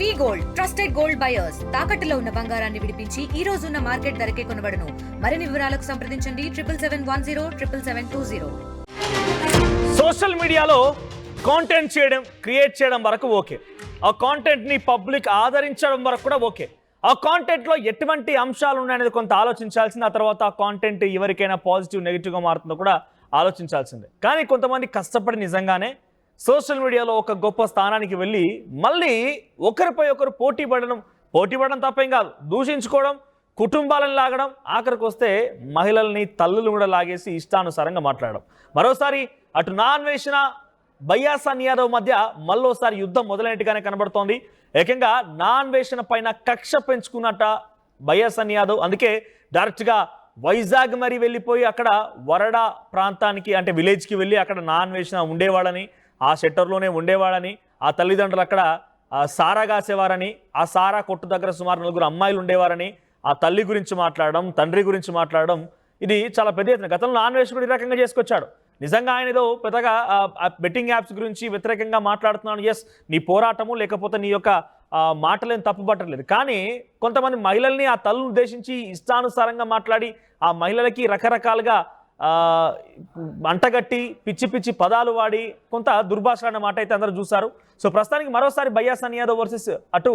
వి gold trusted gold buyers తాకట్టులో ఉన్న బంగారాన్ని విడిపించి ఈ రోజు ఉన్న మార్కెట్ ధరకే కొనబడును. మరిన్ని వివరాలకు సంప్రదించండి 7771077720. సోషల్ మీడియాలో కాంటెంట్ చేయడం, క్రియేట్ చేయడం వరకు ఓకే. ఆ కాంటెంట్ని పబ్లిక్ ఆదరించడం వరకు కూడా ఓకే. ఆ కాంటెంట్లో ఎటువంటి అంశాలు ఉన్నాయనేది కొంత ఆలోచించాల్సింది. ఆ తర్వాత ఆ కాంటెంట్ ఎవరికైనా పాజిటివ్ నెగిటివ్గా మారుతుందో కూడా ఆలోచించాల్సిందే. కానీ కొంతమంది కష్టపడి నిజంగానే సోషల్ మీడియాలో ఒక గొప్ప స్థానానికి వెళ్ళి మళ్ళీ ఒకరిపై ఒకరు పోటీ పడడం తప్పేం కాదు. దూషించుకోవడం, కుటుంబాలను లాగడం, ఆఖరికి వస్తే మహిళల్ని తల్లులు కూడా లాగేసి ఇష్టానుసారంగా మాట్లాడడం. మరోసారి అటు నాన్వేషణ బయ్యాసన్ యాదవ్ మధ్య మళ్ళోసారి యుద్ధం మొదలైనట్టుగానే కనబడుతోంది. ఏకంగా నాన్వేషణ పైన కక్ష పెంచుకున్నట్ట బయ్యాసన్ యాదవ్. అందుకే డైరెక్ట్గా వైజాగ్ మరి వెళ్ళిపోయి అక్కడ వరడా ప్రాంతానికి అంటే విలేజ్కి వెళ్ళి అక్కడ నాన్వేషణ ఉండేవాడని, ఆ షెట్టర్లోనే ఉండేవాడని, ఆ తల్లిదండ్రులు అక్కడ సారా కాసేవారని, ఆ సారా కొట్టు దగ్గర సుమారు 4 అమ్మాయిలు ఉండేవారని, ఆ తల్లి గురించి మాట్లాడడం, తండ్రి గురించి మాట్లాడడం, ఇది చాలా పెద్ద ఎత్తున గతంలో నాన్వేషణ కూడా ఈ రకంగా చేసుకొచ్చాడు. నిజంగా ఆయన ఏదో పెద్దగా బెట్టింగ్ యాప్స్ గురించి వ్యతిరేకంగా మాట్లాడుతున్నాను, ఎస్ నీ పోరాటము లేకపోతే నీ యొక్క మాటలేం తప్పుపట్టలేదు. కానీ కొంతమంది మహిళల్ని ఆ తల్లిని ఉద్దేశించి ఇష్టానుసారంగా మాట్లాడి ఆ మహిళలకి రకరకాలుగా అంటగట్టి పిచ్చి పిచ్చి పదాలు వాడి కొంత దుర్భాష అన్న మాట అయితే అందరూ చూశారు. సో ప్రస్తుతానికి మరోసారి బయ్యాసన్ యాదవ్ వర్సెస్ అటు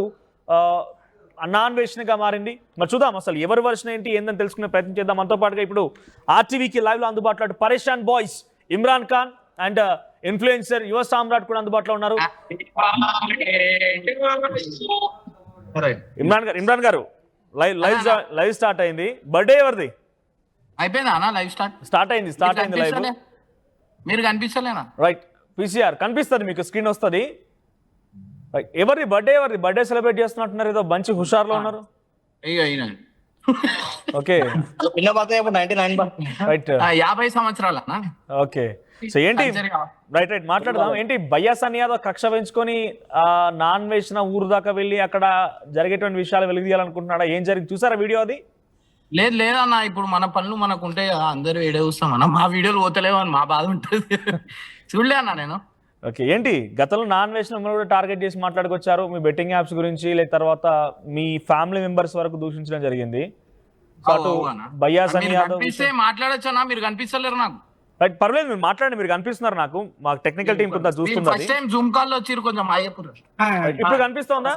నాన్వేషణగా మారింది. మరి చూద్దాం అసలు ఎవరి వర్షన్ ఏంటి ఏందని తెలుసుకునే ప్రయత్నం చేద్దాం. మనతో పాటుగా ఇప్పుడు ఆర్టీవీకి లైవ్లో అందుబాటులో అటు పరేషాన్ boys Imran Khan and influencer యువ సామ్రాట్ కూడా అందుబాటులో ఉన్నారు. ఇమ్రాన్ గారు లైవ్ స్టార్ట్ అయింది. బర్త్డే ఎవరిది? అయిపోయిందా అన్న? లైవ్ స్టార్ట్ అయింది లైవ్. మీరు కనిపిస్తలేనా? రైట్, పీసీఆర్ కనిపిస్తుంది, మీకు స్క్రీన్ వస్తుంది. ఎవరిది బర్త్డే సెలబ్రేట్ చేస్తున్నట్టున్నారు, ఏదో మంచి హుషారులో ఉన్నారు. ఓకే, 50 సంవత్సరాలు అన్న. ఓకే, సో ఏంటి రైట్ మాట్లాడదాం. ఏంటి బయ్యాసన్ యాదవ్ కక్ష పెంచుకొని నాన్వేషణ ఊరు దాకా వెళ్ళి అక్కడ జరిగేటువంటి విషయాలు వెలిగియాలనుకుంటున్నాడా? ఏం జరిగింది చూసారా వీడియో? అది లేదన్న, ఇప్పుడు మన పనులు మనకు ఉంటాయి కదా, అందరూ వీడియో చూస్తామన్న, మా వీడియోలు పోతలేవు అని మా బాధ ఉంటుంది. చూడలే అన్న నేను. ఓకే, ఏంటి గతంలో నాన్వేషణ కూడా టార్గెట్ చేసి మాట్లాడుకొచ్చారు, మీ బెట్టింగ్ యాప్స్ గురించి, లేక తర్వాత మీ ఫ్యామిలీ మెంబర్స్ వరకు దూషించడం జరిగింది. బయ్యాసన్ యాదవ్ మాట్లాడొచ్చు అన్న, మీరు కనిపిస్తలేరు నాకు. రైట్, పర్లేదు, మీరు మాట్లాడండి, మీరు కనిపిస్తున్నారు నాకు. మా టెక్నికల్ టీం కొంత చూస్తుంది. జూమ్ కాల్ లో వచ్చి కొంచెం ఇప్పుడు కనిపిస్తుందా?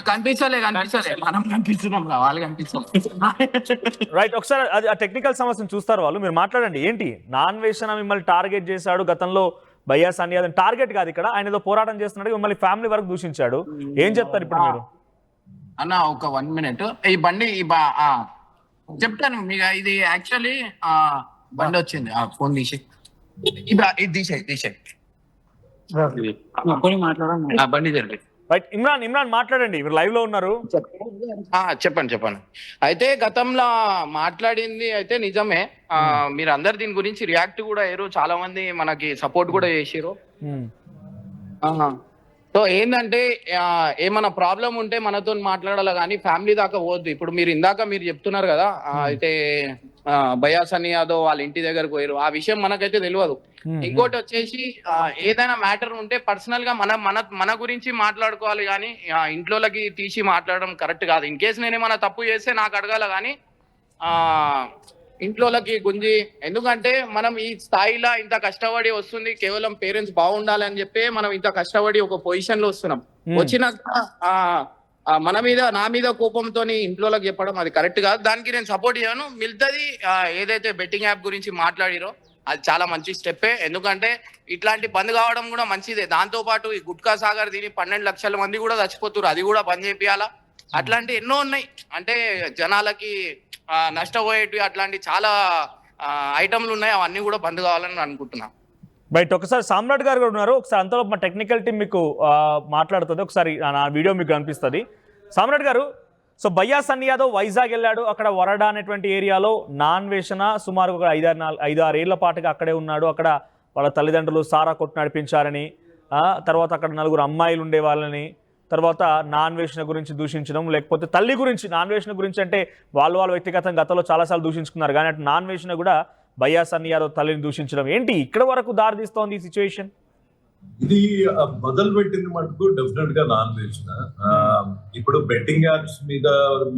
కనిపిస్తలే మనం కనిపిస్తున్నాం, వాళ్ళు కనిపిస్తాం. రైట్, ఒకసారి అది ఆ టెక్నికల్ సమస్యను చూస్తారు వాళ్ళు. మీరు మాట్లాడండి. ఏంటి నాన్వేషణ మిమ్మల్ని టార్గెట్ చేశాడు గతంలో? బయ్యాసన్ యాదవ్ టార్గెట్ కాదు ఇక్కడ, ఆయన ఏదో పోరాటం చేస్తున్నాడు, మిమ్మల్ని ఫ్యామిలీ వరకు దూషించాడు. ఏం చెప్తారు ఇప్పుడు మీరు? అన్న ఒక 1 minute, ఈ బండి చెప్తాను మీకు. ఇది యాక్చువల్లీ బండి వచ్చింది, ఫోన్ తీసి ఇది తీసేయి బండి జరిగింది. రైట్, ఇమ్రాన్ మాట్లాడండి, మీరు లైవ్ లో ఉన్నారు. చెప్పండి. అయితే గతంలో మాట్లాడింది అయితే నిజమే. మీరు అందరు దీని గురించి రియాక్ట్ కూడా అయ్యారు, చాలా మంది మనకి సపోర్ట్ కూడా చేసారు. సో ఏంటంటే ఏమైనా ప్రాబ్లం ఉంటే మనతో మాట్లాడాలి కానీ ఫ్యామిలీ దాకా పోవద్దు. ఇప్పుడు మీరు ఇందాక చెప్తున్నారు కదా, అయితే బయ్యాసన్ యాదవ్ వాళ్ళ ఇంటి దగ్గరకు పోయారు, ఆ విషయం మనకైతే తెలియదు. ఇంకోటి వచ్చేసి ఏదైనా మ్యాటర్ ఉంటే పర్సనల్ గా మన గురించి మాట్లాడుకోవాలి కానీ ఇంట్లోకి తీసి మాట్లాడడం కరెక్ట్ కాదు. ఇన్ కేసు నేనేమన్నా తప్పు చేస్తే నాకు అడగాల కానీ ఇంట్లోకి గుంజి, ఎందుకంటే మనం ఈ స్థాయిలో ఇంత కష్టపడి వస్తుంది కేవలం పేరెంట్స్ బాగుండాలని చెప్పి మనం ఇంత కష్టపడి ఒక పొజిషన్ లో వస్తున్నాం. వచ్చినాక నా మీద కోపంతో ఇంట్లోకి చెప్పడం అది కరెక్ట్ కాదు. దానికి నేను సపోర్ట్ చేయను. మిగతాది ఏదైతే బెట్టింగ్ యాప్ గురించి మాట్లాడిరో అది చాలా మంచి స్టెప్పే. ఎందుకంటే ఇట్లాంటి బంద్ కావడం కూడా మంచిదే. దాంతో పాటు ఈ గుట్కా సాగర్ దీని 12 లక్షల మంది కూడా చచ్చిపోతున్నారు, అది కూడా బంద్ చేపియాలా. అట్లాంటి ఎన్నో ఉన్నాయి, అంటే జనాలకి నష్టపోయేటివి అట్లాంటి చాలా ఐటమ్లు ఉన్నాయి, అవన్నీ కూడా బంద్ కావాలని అనుకుంటున్నా. బయట ఒకసారి సామ్రాట్ గారు కూడా ఉన్నారు, ఒకసారి అంతలో మా టెక్నికల్ టీం మీకు మాట్లాడుతుంది, ఒకసారి నా వీడియో మీకు కనిపిస్తుంది. సామ్రాట్ గారు, సో బయ్యాసన్ యాదవ్ వైజాగ్ వెళ్ళాడు, అక్కడ వరడా అనేటువంటి ఏరియాలో నాన్వేషణ సుమారు ఒక 5-6 ఏళ్ల పాటుగా అక్కడే ఉన్నాడు. అక్కడ వాళ్ళ తల్లిదండ్రులు సారా కొట్టు నడిపించారని, తర్వాత అక్కడ 4 అమ్మాయిలు ఉండే వాళ్ళని, తర్వాత నాన్వేషణ గురించి దూషించడం, లేకపోతే తల్లి గురించి. నాన్వేషణ గురించి అంటే వాళ్ళు వ్యక్తిగతంగా గతంలో చాలాసార్లు దూషించుకున్నారు, కానీ అటు నాన్వేషణ కూడా బయ్యాసన్ యాదవ్ తల్లిని దూషించడం ఏంటి ఇక్కడ వరకు దారితీస్తోంది ఈ సిచ్యువేషన్? ఇది మొదలు పెట్టింది మటుకు డెఫినెట్ గా నాన్ వెజ్. ఇప్పుడు బెట్టింగ్ యాప్స్ మీద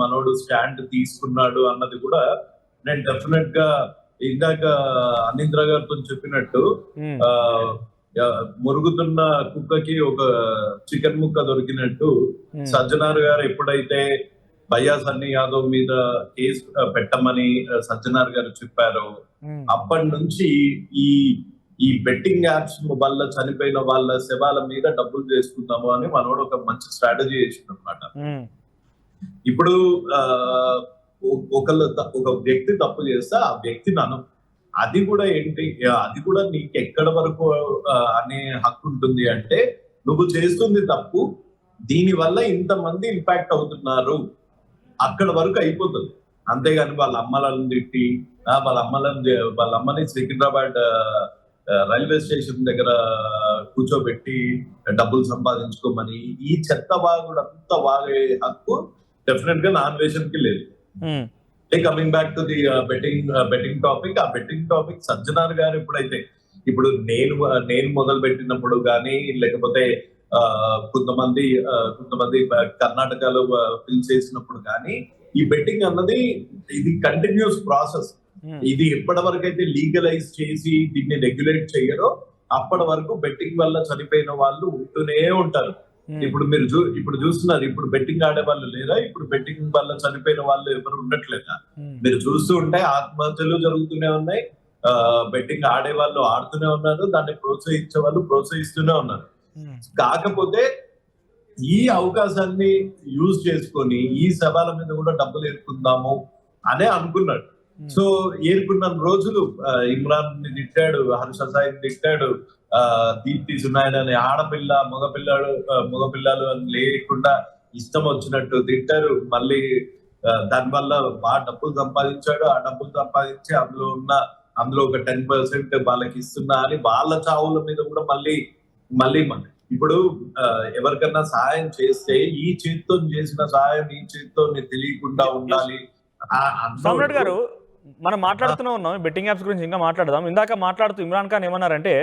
మనోడు స్టాండ్ తీసుకున్నాడు అన్నది కూడా నేను డెఫినెట్ గా ఇందాక అనింద్ర గారితో చెప్పినట్టు మురుగుతున్న కుక్కకి ఒక చికెన్ ముక్క దొరికినట్టు సజ్జనార్ గారు ఎప్పుడైతే భయ్యా సన్నీ యాదవ్ మీద కేసు పెట్టమని సజ్జనార్ గారు చెప్పారో అప్పటి నుంచి ఈ బెట్టింగ్ యాప్స్ వల్ల చనిపోయిన వాళ్ళ శవాల మీద డబ్బులు చేసుకుందాము అని మనోడు ఒక మంచి స్ట్రాటజీ చేసింది అనమాట. ఇప్పుడు ఒక వ్యక్తి తప్పు చేస్తే ఆ వ్యక్తిని అది కూడా ఏంటి, అది కూడా నీకు ఎక్కడ వరకు అనే హక్కు ఉంటుంది అంటే నువ్వు చేస్తుంది తప్పు, దీని వల్ల ఇంతమంది ఇంపాక్ట్ అవుతున్నారు అక్కడ వరకు అయిపోతుంది. అంతేగాని వాళ్ళ అమ్మలను తిట్టి వాళ్ళ అమ్మని సికింద్రాబాద్ రైల్వే స్టేషన్ దగ్గర కూర్చోబెట్టి డబ్బులు సంపాదించుకోమని ఈ చెత్త వాగుడంతా వాగే హక్కు డెఫినెట్ గా నాన్ వేషన్ కి లేదు. Coming back to the betting topic, ఆ బెట్టింగ్ టాపిక్ సజ్జనార్ గారు ఇప్పుడు నేను మొదలు పెట్టినప్పుడు కానీ లేకపోతే కొంతమంది కర్ణాటకలో ఫిల్ చేసినప్పుడు కానీ ఈ బెట్టింగ్ అన్నది ఇది కంటిన్యూస్ ప్రాసెస్. ఇది ఎప్పటి వరకు అయితే లీగలైజ్ చేసి దీన్ని రెగ్యులేట్ చేయరో అప్పటి వరకు బెట్టింగ్ వల్ల చనిపోయిన వాళ్ళు ఉంటూనే ఉంటారు. ఇప్పుడు చూస్తున్నారు, ఇప్పుడు బెట్టింగ్ ఆడే వాళ్ళు లేరా, ఇప్పుడు బెట్టింగ్ వల్ల చనిపోయిన వాళ్ళు ఎవరు ఉండట్లేదా? మీరు చూస్తూ ఉంటే ఆత్మహత్యలు జరుగుతూనే ఉన్నాయి, బెట్టింగ్ ఆడే వాళ్ళు ఆడుతూనే ఉన్నారు, దాన్ని ప్రోత్సహించే వాళ్ళు ప్రోత్సహిస్తూనే ఉన్నారు. కాకపోతే ఈ అవకాశాన్ని యూజ్ చేసుకొని ఈ సవాల మీద కూడా డబ్బులు ఏరుకుందాము అనే అనుకున్నాడు. సో ఏరుకున్న రోజులు ఇమ్రాన్ ని తిట్టాడు, హర్ష సాయిని తిట్టాడు, దీప్తి సునాయన్ అనే ఆడపిల్ల మగపిల్లలు అని లేకుండా ఇష్టం వచ్చినట్టు తిట్టారు. మళ్ళీ దానివల్ల బాగా డబ్బులు సంపాదించాడు, ఆ డబ్బులు సంపాదించి అందులో ఒక 10% వాళ్ళకి ఇస్తున్నా అని వాళ్ళ చావుల మీద కూడా మళ్ళీ ఇప్పుడు ఎవరికన్నా సహాయం చేస్తే ఈ చేతితో చేసిన సహాయం ఈ చేతితో తెలియకుండా ఉండాలి. సమ్రాట్ గారు, మనం మాట్లాడుతూనే ఉన్నాం బెట్టింగ్ యాప్స్ గురించి, ఇంకా మాట్లాడదాం. ఇందాక మాట్లాడుతూ ఇమ్రాన్ ఖాన్ ఏమన్నారంటే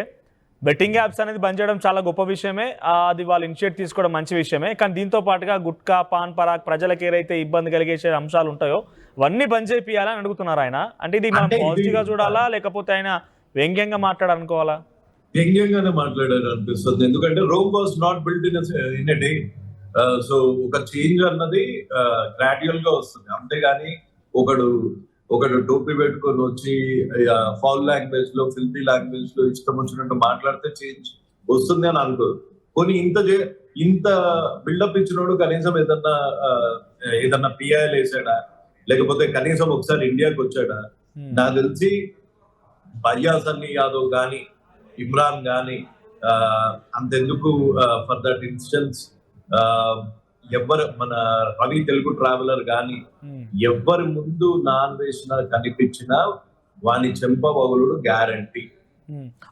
బెట్టింగ్ యాప్స్ అనేది బంద్ చేయడం చాలా గొప్ప విషయమే, అది వాళ్ళు ఇనిషియేట్ తీసుకోవడం మంచి విషయమే, కానీ దీంతో పాటుగా గుట్కా పాన్ పరాక్ ప్రజలకు ఏదైతే ఇబ్బంది కలిగేసే అంశాలు ఉంటాయో అవన్నీ బంద్ చేయాలని అడుగుతున్నారు ఆయన. అంటే ఇది మనం పాజిటివ్ గా చూడాలా లేకపోతే ఆయన వ్యంగ్యంగా మాట్లాడాలనుకోవాలా? వ్యంగ్యంగానే మాట్లాడారు అనిపిస్తుంది. ఎందుకంటే Rome was not built in a day. So ఒక చేంజ్ అన్నది గ్రాడ్యువల్ గా వస్తుంది, అంతేగాని ఒకడు టోపీ పెట్టుకొని వచ్చి ఫౌల్ లాంగ్వేజ్ లో ఫిల్తీ లాంగ్వేజ్ లో ఇష్టం వచ్చినట్టు మాట్లాడితే చేంజ్ వస్తుంది అని అనుకోదు. కొన్ని ఇంత బిల్డప్ ఇచ్చినోడు కనీసం ఏదన్నా పిఐఎల్ వేసాడా, లేకపోతే కనీసం ఒకసారి ఇండియాకి వచ్చాడా? నాకు తెలిసి భయ్యా సన్నీ యాదవ్ గాని ఇమ్రాన్ గాని అంతెందుకు ఫర్ దట్ ఇన్స్టెన్స్ మన రవి తెలుగు ట్రావెలర్ గాని ఎవరి ముందు నాన్ వేసిన కనిపించినా వాని చెంపవగులుడు గ్యారంటీ.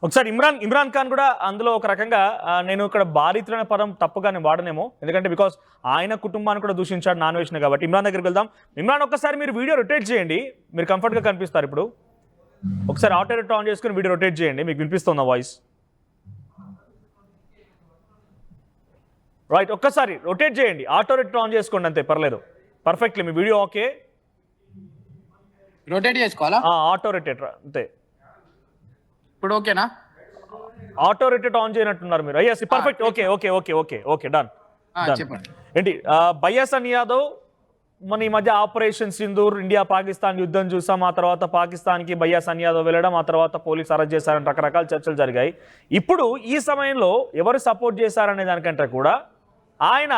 ఒకసారి ఇమ్రాన్ ఖాన్ కూడా అందులో ఒక రకంగా నేను ఇక్కడ బాధితులు అనే పదం తప్పుగానే వాడనేమో, ఎందుకంటే బికాస్ ఆయన కుటుంబాన్ని కూడా దూషించాడు నాన్ వేసిన కాబట్టి. ఇమ్రాన్ దగ్గరికి వెళ్దాం. ఇమ్రాన్, ఒక్కసారి మీరు వీడియో రొటేట్ చేయండి, మీరు కంఫర్ట్ గా కనిపిస్తారు. ఇప్పుడు ఒకసారి ఆటో రేట్ ఆన్ చేసుకుని వీడియో రొటేట్ చేయండి, మీకు వినిపిస్తుందా వాయిస్? రైట్, ఒక్కసారి రొటేట్ చేయండి, ఆటో రేట్ ఆన్ చేసుకోండి, అంతే పర్లేదు. పర్ఫెక్ట్లీ మీ వీడియో ఓకే. రొటేట్ చేసుకోవాలా? ఆటో రొటేట్ అంతే. ఇప్పుడు ఓకేనా? ఆటో రొటేట్ ఆన్ చేయనట్టున్నారు మీరు. Yes, perfect. Okay okay okay okay okay done. ఏంటి భయ్యా సన్నీ యాదవ్ మన ఈ మధ్య ఆపరేషన్ సింధూర్, ఇండియా పాకిస్తాన్ యుద్ధం చూసాం, ఆ తర్వాత పాకిస్తాన్కి భయ్యా సన్నీ యాదవ్ వెళ్ళడం, ఆ తర్వాత పోలీసు అరెస్ట్ చేశారని రకరకాల చర్చలు జరిగాయి. ఇప్పుడు ఈ సమయంలో ఎవరు సపోర్ట్ చేశారనే దానికంటే కూడా ఆయన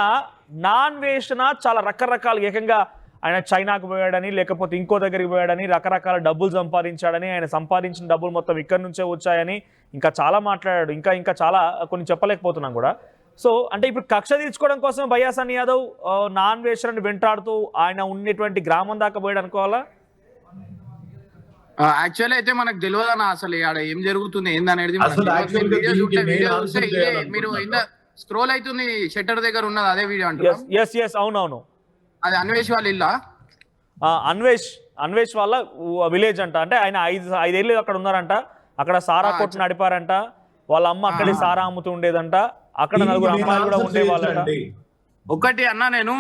నాన్ వేషన చాలా రకరకాల, ఏకంగా ఆయన చైనాకు పోయాడని లేకపోతే ఇంకో దగ్గరికి పోయాడని, రకరకాల డబ్బులు సంపాదించాడని, ఆయన సంపాదించిన డబ్బులు మొత్తం ఇక్కడి నుంచే వచ్చాయని ఇంకా చాలా మాట్లాడాడు. ఇంకా చాలా కొన్ని చెప్పలేకపోతున్నాం కూడా. సో అంటే ఇప్పుడు కక్ష తీర్చుకోవడం కోసం భయ్యా సన్నీ యాదవ్ నాన్ వేషన్ని వెంటాడుతూ ఆయన ఉన్నటువంటి గ్రామం దాకా పోయాడు అనుకోవాలా? యాక్చువల్లీ అయితే మనకు తెలియదన్నా అసలు ఆడ ఏం జరుగుతుంది ఏందనేది. మీరు స్క్రోల్ అవుతుంది షట్టర్ దగ్గర ఉన్నది అదే వీడియో అంటారు. ఎస్ అవునవును, అది అన్వేష్ వాళ్ళ ఇల్లా? అన్వేష్ వాళ్ళ విలేజ్ అంట. అంటే ఆయన 5 ఏళ్ళు అక్కడ ఉన్నారంట, అక్కడ సారా కొట్టు నడిపారంట, వాళ్ళ అమ్మ అక్కడే సారా అమ్ముతూ ఉండేదంట, అక్కడ నలుగురు అమ్మాయిలు కూడా ఉండేవాళ్ళంట. ఒకటి అన్న, నేను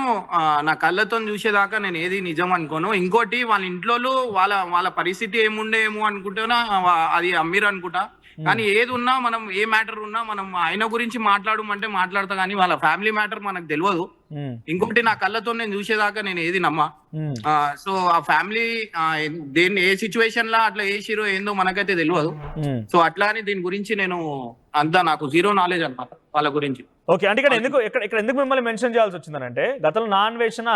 నా కళ్ళతో చూసేదాకా నేను ఏది నిజం అనుకోను. ఇంకోటి వాళ్ళ ఇంట్లో వాళ్ళ పరిస్థితి ఏముండేమో అనుకుంటేనా అది అమ్మీరు అనుకుంటా. కానీ ఏది ఉన్నా మనం ఏ మ్యాటర్ ఉన్నా మనం ఆయన గురించి మాట్లాడమంటే మాట్లాడతా, కానీ వాళ్ళ ఫ్యామిలీ మ్యాటర్ మనకు తెలియదు. ఇంకోటి నా కళ్ళతో నేను చూసేదాకా నేను ఏది నమ్మా. సో ఆ ఫ్యామిలీ దేన్ని ఏ సిచ్యువేషన్ లా అట్లా చేసిరో ఏందో మనకైతే తెలియదు. సో అట్లా అని దీని గురించి నేను అంతా నాకు జీరో నాలెడ్జ్ అన్నమాట వాళ్ళ గురించి. ఓకే, అంటే ఇక్కడ ఎందుకు మిమ్మల్ని మెన్షన్ చేయాల్సి వచ్చిందనంటే, గతంలో నాన్ వేషణ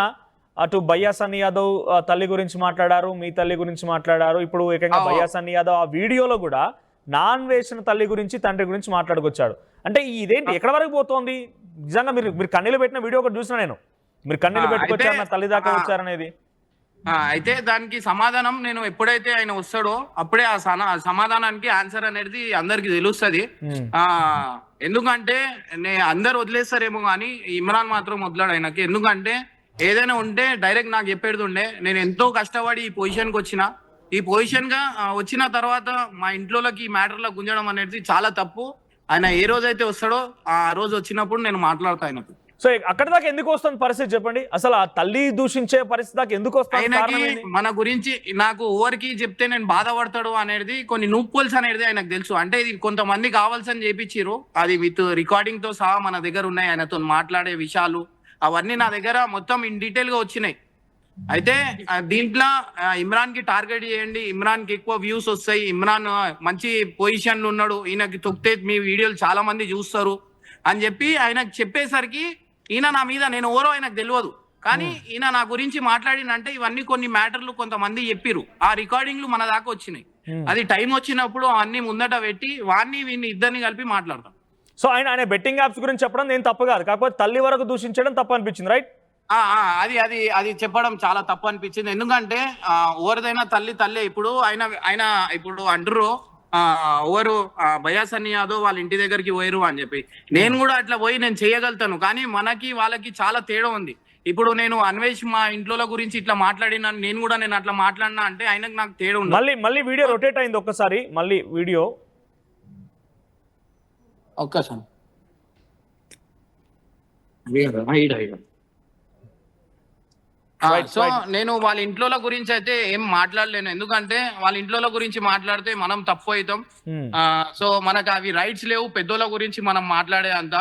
అటు భయ్యా సన్నీ యాదవ్ తల్లి గురించి మాట్లాడారు, మీ తల్లి గురించి మాట్లాడారు. ఇప్పుడు ఏకంగా భయ్యా సన్నీ యాదవ్ ఆ వీడియోలో కూడా నాన్ వేషణ తల్లి గురించి తండ్రి గురించి మాట్లాడుకొచ్చాడు. అంటే ఇదేంటి, ఎక్కడ వరకు పోతోంది? నిజంగా మీరు కన్నీళ్ళు పెట్టిన వీడియో ఒకటి చూసిన నేను, మీరు కన్నీళ్ళు పెట్టుకొచ్చారు నా తల్లి దాకా వచ్చారనేది. అయితే దానికి సమాధానం నేను ఎప్పుడైతే ఆయన వస్తాడో అప్పుడే ఆ సమాధానానికి ఆన్సర్ అనేది అందరికి తెలుస్తుంది. ఎందుకంటే అందరు వదిలేస్తారేమో కానీ ఇమ్రాన్ మాత్రం వదిలాడు ఆయనకి. ఎందుకంటే ఏదైనా ఉంటే డైరెక్ట్ నాకు చెప్పేది ఉండే. నేను ఎంతో కష్టపడి ఈ పొజిషన్కి వచ్చిన, ఈ పొజిషన్ గా వచ్చిన తర్వాత మా ఇంట్లోకి ఈ మ్యాటర్లో గుంజడం అనేది చాలా తప్పు. ఆయన ఏ రోజైతే వస్తాడో ఆ రోజు వచ్చినప్పుడు నేను మాట్లాడతా ఆయనకు. సో అక్కడ దాకా ఎందుకు వస్తుంది పరిస్థితి చెప్పండి? అసలు ఆ తల్లి దూషించే పరిస్థితి దాకా ఎందుకు వస్తుంది? మన గురించి నాకు ఎవరికి చెప్తే నేను బాధపడతాడు అనేది కొన్ని నూపోల్స్ అనేది ఆయనకు తెలుసు. అంటే ఇది కొంతమంది కావాల్సని చేపించారు, అది విత్ రికార్డింగ్ తో సహా మన దగ్గర ఉన్నాయి. ఆయనతో మాట్లాడే విషయాలు అవన్నీ నా దగ్గర మొత్తం ఇన్ డీటెయిల్ గా వచ్చినాయి. అయితే దీంట్లో ఇమ్రాన్ కి టార్గెట్ చేయండి, ఇమ్రాన్ కి ఎక్కువ వ్యూస్ వస్తాయి, ఇమ్రాన్ మంచి పొజిషన్ లో ఉన్నాడు, ఈయనకి తొక్కితే మీ వీడియోలు చాలా మంది చూస్తారు అని చెప్పి ఆయనకు చెప్పేసరికి ఈయన నా మీద, నేను ఎవరో ఆయనకు తెలియదు కానీ ఈయన నా గురించి మాట్లాడినంటే ఇవన్నీ కొన్ని మ్యాటర్లు కొంతమంది చెప్పిరు, ఆ రికార్డింగ్లు మన దాకా వచ్చినాయి. అది టైం వచ్చినప్పుడు అన్ని ముందట పెట్టి వీన్ని ఇద్దరిని కలిపి మాట్లాడతాం. సో ఆయన బెట్టింగ్ యాప్స్ గురించి చెప్పడం నేను తప్పు కాదు, కాకపోతే తల్లి వరకు దూషించడం తప్పు అనిపించింది, రైట్? అది చెప్పడం చాలా తప్పు అనిపించింది. ఎందుకంటే ఎవరిదైనా తల్లి ఇప్పుడు ఆయన ఇప్పుడు అంటారు ఎవరు భయ్యా సన్నీ యాదవ్ వాళ్ళ ఇంటి దగ్గరికి పోయారు అని చెప్పి. నేను కూడా అట్లా పోయి నేను చేయగలుగుతాను, కానీ మనకి వాళ్ళకి చాలా తేడా ఉంది. ఇప్పుడు నేను అన్వేష్ మా ఇంట్లో గురించి ఇట్లా మాట్లాడినా, నేను అట్లా మాట్లాడినా అంటే ఆయనకు నాకు తేడా ఉంది. మళ్ళీ వీడియో రొటేట్ అయింది ఒక్కసారి, మళ్ళీ వీడియో ఒక్కసారి. సో నేను వాళ్ళ ఇంట్లో గురించి అయితే ఏం మాట్లాడలేను, ఎందుకంటే వాళ్ళ ఇంట్లో గురించి మాట్లాడితే మనం తప్పు అవుతాం. సో మనకు అవి రైట్స్ లేవు పెద్దోళ్ళ గురించి మనం మాట్లాడే అంత.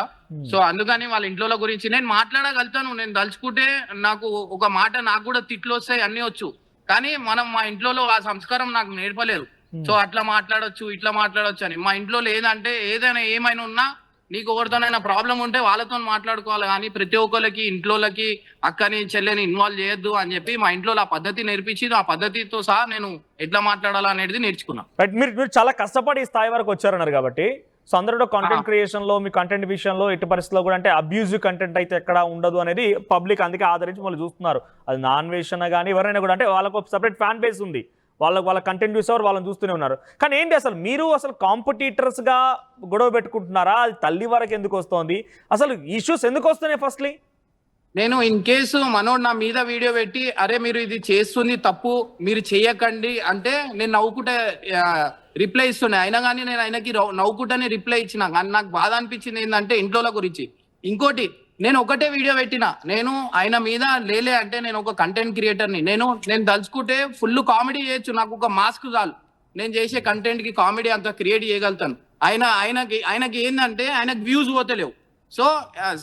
సో అందుకని వాళ్ళ ఇంట్లో గురించి నేను మాట్లాడగలుగుతాను, నేను తలుచుకుంటే నాకు ఒక మాట నాకు కూడా తిట్లు వస్తాయి, అన్ని వచ్చు. కానీ మనం మా ఇంట్లో ఆ సంస్కారం నాకు నేర్పలేదు. సో అట్లా మాట్లాడొచ్చు ఇట్లా మాట్లాడొచ్చు అని. మా ఇంట్లో ఏదంటే ఏదైనా ఏమైనా ఉన్నా నీకు ఎవరితోనైనా ప్రాబ్లం ఉంటే వాళ్ళతో మాట్లాడుకోవాలి, కానీ ప్రతి ఒక్కరికి ఇంట్లోకి అక్కని చెల్లెని ఇన్వాల్వ్ చేయొద్దు అని చెప్పి మా ఇంట్లో ఆ పద్ధతి నేర్పించి ఆ పద్ధతితో సహా నేను ఎట్లా మాట్లాడాలా అనేది నేర్చుకున్నా. మీరు చాలా కష్టపడి ఈ స్థాయి వరకు వచ్చారన్నారు కాబట్టి, సో అందరూ కంటెంట్ క్రియేషన్ లో మీ కంటెంట్ విషయంలో ఎట్టి పరిస్థితుల్లో కూడా అంటే అబ్యూజివ్ కంటెంట్ అయితే ఎక్కడ ఉండదు అనేది పబ్లిక్ అందుకే ఆదరించి వాళ్ళు చూస్తున్నారు. అది నాన్ వేషన్ కానీ ఎవరైనా కూడా అంటే వాళ్ళకు సపరేట్ ఫ్యాన్ బేస్ ఉంది, వాళ్ళ కంటెంట్ చూసేవారు వాళ్ళని చూస్తూనే ఉన్నారు. కానీ ఏంటి అసలు కాంపిటీటర్స్ గా గొడవ పెట్టుకుంటున్నారా? అది తల్లి వరకు ఎందుకు వస్తుంది? అసలు ఇష్యూస్ ఎందుకు వస్తున్నాయి? ఫస్ట్లీ నేను ఇన్ కేసు మనోడు నా మీద వీడియో పెట్టి అరే మీరు ఇది చేస్తుంది తప్పు మీరు చేయకండి అంటే నేను నవ్వుకుంటే రిప్లై ఇస్తుండే, అయినా కానీ నేను ఆయనకి నవ్వుకుంటానే రిప్లై ఇచ్చిన. కానీ నాకు బాధ అనిపించింది ఏంటంటే ఇంట్లో గురించి. ఇంకోటి నేను ఒకటే వీడియో పెట్టిన, నేను ఆయన మీద లేలే అంటే నేను ఒక కంటెంట్ క్రియేటర్ని, నేను తలుచుకుంటే ఫుల్ కామెడీ చేయొచ్చు, నాకు ఒక మాస్క్ చాలు, నేను చేసే కంటెంట్ కి కామెడీ అంతా క్రియేట్ చేయగలుగుతాను. ఆయనకి ఏంటంటే ఆయనకు వ్యూస్ పోతలేవు. సో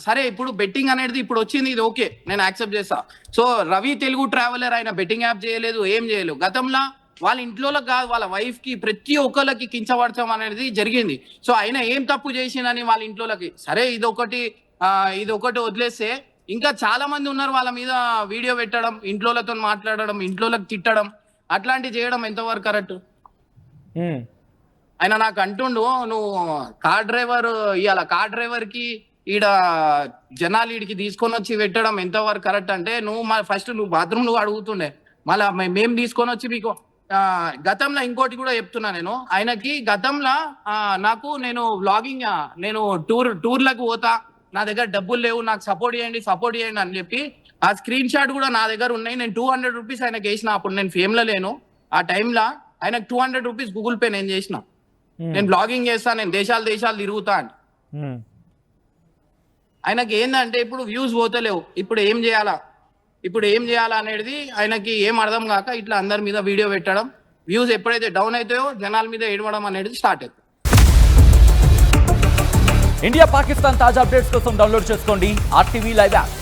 సరే ఇప్పుడు బెట్టింగ్ అనేది ఇప్పుడు వచ్చింది, ఇది ఓకే నేను యాక్సెప్ట్ చేస్తా. సో రవి తెలుగు ట్రావెలర్ ఆయన బెట్టింగ్ యాప్ చేయలేదు, ఏం చేయలేదు. గతంలో వాళ్ళ ఇంట్లో కాదు వాళ్ళ వైఫ్ కి ప్రతి ఒక్కరికి కించపడతాం అనేది జరిగింది. సో ఆయన ఏం తప్పు చేసిందని వాళ్ళ ఇంట్లోకి. సరే ఇది ఒకటి వదిలేస్తే ఇంకా చాలా మంది ఉన్నారు వాళ్ళ మీద వీడియో పెట్టడం, ఇంట్లోతో మాట్లాడడం, ఇంట్లోకి తిట్టడం, అట్లాంటివి చేయడం ఎంతవరకు కరెక్ట్? ఆయన నాకు అంటుండు నువ్వు కార్ డ్రైవర్ కి ఈడ జనాలు ఈడికి తీసుకొని వచ్చి పెట్టడం ఎంతవరకు కరెక్ట్ అంటే, ఫస్ట్ నువ్వు బాత్రూమ్ నువ్వు అడుగుతుండే, మళ్ళీ మేము తీసుకొని వచ్చి మీకు గతంలో ఇంకోటి కూడా చెప్తున్నా, నేను ఆయనకి గతంలో నేను వ్లాగింగ్ నేను టూర్లకు పోతా, నా దగ్గర డబ్బులు లేవు, నాకు సపోర్ట్ చేయండి అని చెప్పి ఆ స్క్రీన్ షాట్ కూడా నా దగ్గర ఉన్నాయి. నేను 200 రూపీస్ ఆయనకి వేసిన, అప్పుడు నేను ఫేమ్ లో లేను. ఆ టైంలో ఆయనకు 200 రూపీస్ గూగుల్ పే నేను చేసిన. నేను బ్లాగింగ్ చేస్తా, నేను దేశాలు తిరుగుతా అని. ఆయనకి ఏంటంటే ఇప్పుడు వ్యూస్ పోతలేవు, ఇప్పుడు ఏం చేయాలా అనేది ఆయనకి ఏం అర్థం కాక ఇట్లా అందరి మీద వీడియో పెట్టడం, వ్యూస్ ఎప్పుడైతే డౌన్ అవుతాయో జనాల మీద ఏడవడం అనేది స్టార్ట్ అవుతుంది. ఇండియా పాకిస్తాన్ తాజా అప్డేట్స్ కోసం డౌన్లోడ్ చేసుకోండి RTV లైవ్ యాప్.